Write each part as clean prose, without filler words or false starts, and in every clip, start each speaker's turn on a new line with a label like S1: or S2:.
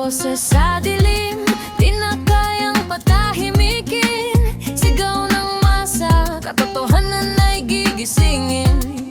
S1: Boses sa dilim, di na kayang patahimikin. Sigaw ng masa, katotohanan ay gigisingin.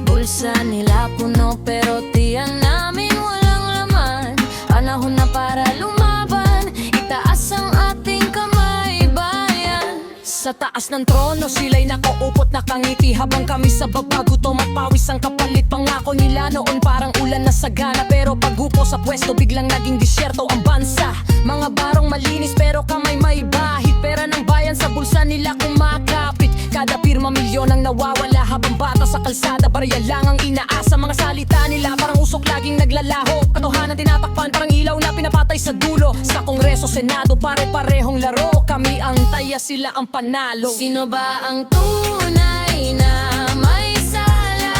S1: Bulsa nila puno pero tiyan namin walang laman. Panahon na para lumaban, itaas ang ating kamay bayan. Sa taas ng trono sila'y nakauupot nakangiti, habang kami sa baba gutom at pawis ang kapalit. Pangako nila noon parang ulan na sagana, pero paghupo sa pwesto biglang naging disyerto ang bansa. Mga barong malinis pero kamay may bahid. Pera ng bayan sa bulsa nila kumakapit. Kada pirma milyon ang nawawala, habang bata sa kalsada barya lang ang inaasa. Mga salita nila parang usok laging naglalaho, katotohanan tinatakpan parang ilaw na pinapatay sa dulo. Sa Kongreso, Senado, pare-parehong laro. Kami ang taya, sila ang panalo. Sino ba ang tunay na may sala?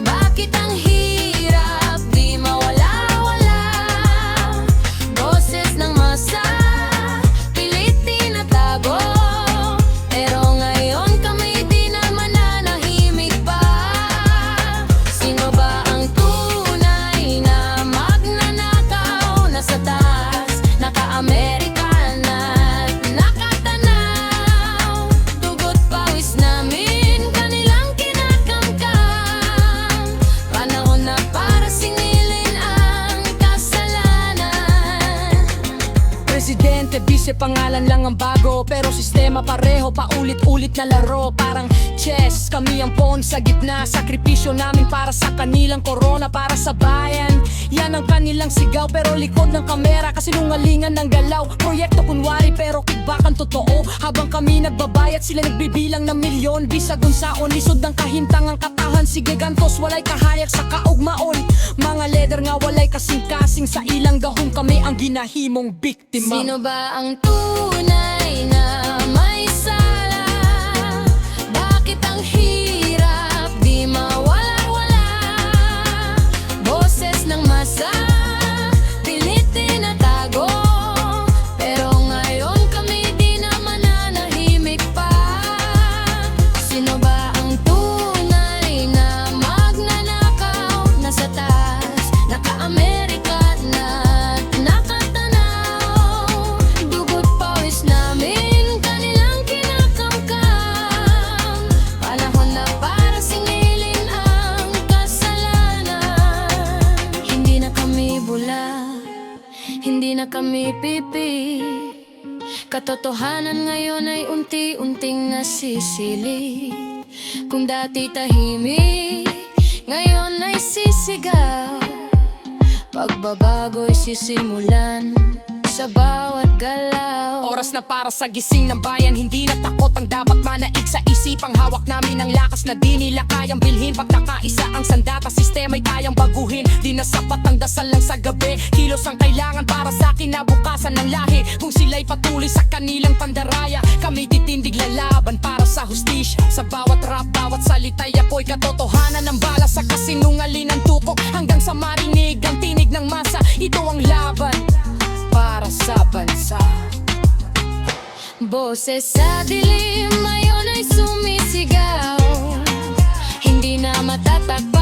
S1: Bakit ang hirap di mawala-wala? Boses ng masa, pilit tinatago, pero ngayon kami di na mananahimik pa. Sino ba ang tunay na magnanakaw? Nasa taas, naka-American at nakatanaw. Dugot pawis namin, kanilang kinakamkam. Panahon na para singilin ang kasalanan. Presidente, vice, pangalan lang ang bago, pero sistema pareho, paulit-ulit na laro. Parang chess, kami ang pawn sa gitna. Sakripisyo namin para sa kanilang korona, para sa bayan. Yan ang kanilang sigaw, pero likod ng kamera kasinungalingan ng galaw. Proyekto kunwari pero kickbackan totoo. Habang kami nagbabayat, sila nagbibilang ng milyon. Bisagon saon, lisod ng kahintangang katahan. Sige gantos, walay kahayak sa kaugmaon. Mga leader nga walay kasing-kasing, sa ilang gahong kami ang ginahimong biktima. Sino ba ang tunay na may sala? Bakit ang hirap di mawala-wala? Boses ng masa, pilit tinatago, pero ngayon kami di na mananahimik pa. Sino ba ang tunay na magnanakaw? Nasa taas, naka-Amerika na nakatanaw. Dugot pawis namin, kanilang kinakamkam. Panahon na para singilin ang kasalanan. Hindi na kami bula, hindi na kami pipi. Katotohanan ngayon ay unti-unting nasisili. Kung dati tahimik, ngayon ay sisigaw. Pagbabago'y sisimulan sa bawat galaw. Oras na para sa gising ng bayan, hindi na takot ang dapat manaig sa isipang hawak namin ang lakas na di nila kayang bilhin. Pag nakaisa ang sandata, sistema'y kayang baguhin. Di na sapat ang dasal lang sa gabi, kilos ang kailangan para sa kinabukasan ng lahi. Kung sila'y patuloy sa kanilang pandaraya, kami titindig lalaban para sa hustisya. Sa bawat rap, bawat salita'y apoy katotohanan ng bala, sa kasinungalin ng tukok hanggang sa marinig ang tinig ng masa. Ito ang laban para sa bansa. Boses sa dilim, ngayon ay sumisigaw. Hindi na matatakpan